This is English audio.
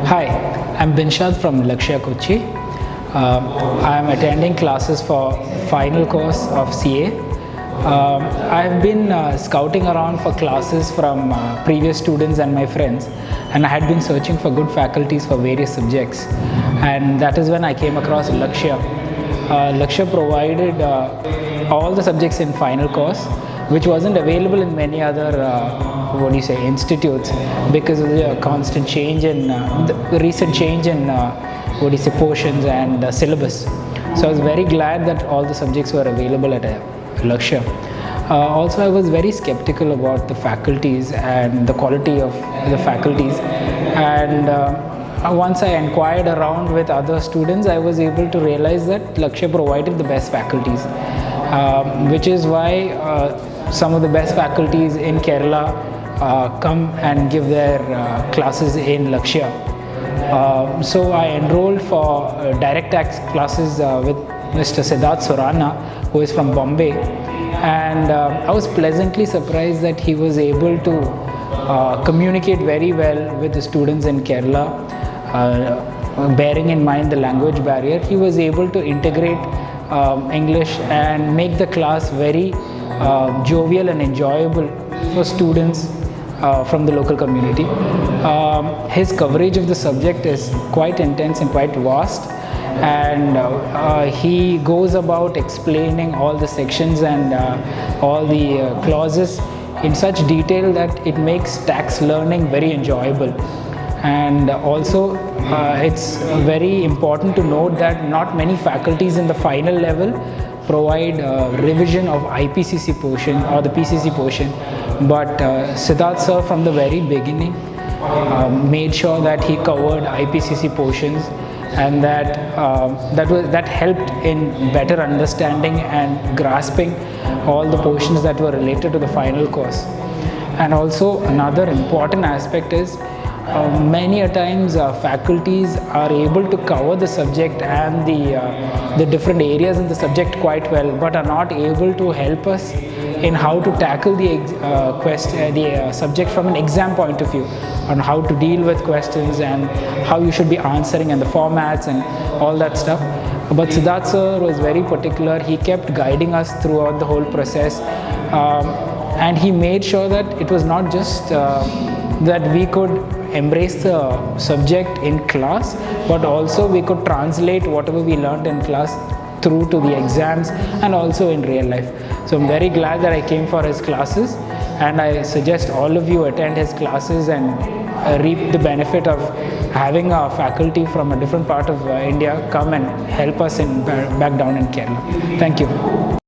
Hi, I'm Binshad from Lakshya Kochi. I'm attending classes for final course of CA. I've been scouting around for classes from previous students and my friends, and I had been searching for good faculties for various subjects, and that is when I came across Lakshya. Lakshya provided all the subjects in final course, which wasn't available in many other institutes, because of the constant change in the recent change in portions and syllabus. So I was very glad that all the subjects were available at Lakshya. Also, I was very skeptical about the faculties and the quality of the faculties, and once I inquired around with other students, I was able to realize that Lakshya provided the best faculties, which is why some of the best faculties in Kerala come and give their classes in Lakshya. So I enrolled for direct tax classes with Mr. Siddharth Surana, who is from Bombay, and I was pleasantly surprised that he was able to communicate very well with the students in Kerala. Bearing in mind the language barrier, he was able to integrate English and make the class very jovial and enjoyable for students from the local community. His coverage of the subject is quite intense and quite vast, and he goes about explaining all the sections and all the clauses in such detail that it makes tax learning very enjoyable. And also it's very important to note that not many faculties in the final level provide revision of IPCC portion or the PCC portion, but Siddharth sir from the very beginning made sure that he covered IPCC portions, and that helped in better understanding and grasping all the portions that were related to the final course. And also another important aspect is many a times faculties are able to cover the subject and the different areas in the subject quite well, but are not able to help us in how to tackle the subject from an exam point of view, on how to deal with questions and how you should be answering and the formats and all that stuff. But Siddharth sir was very particular. He kept guiding us throughout the whole process, and he made sure that it was not just that we could embrace the subject in class, but also we could translate whatever we learned in class through to the exams and also in real life. So I'm very glad that I came for his classes, and I suggest all of you attend his classes and reap the benefit of having a faculty from a different part of India come and help us back down in Kerala. Thank you.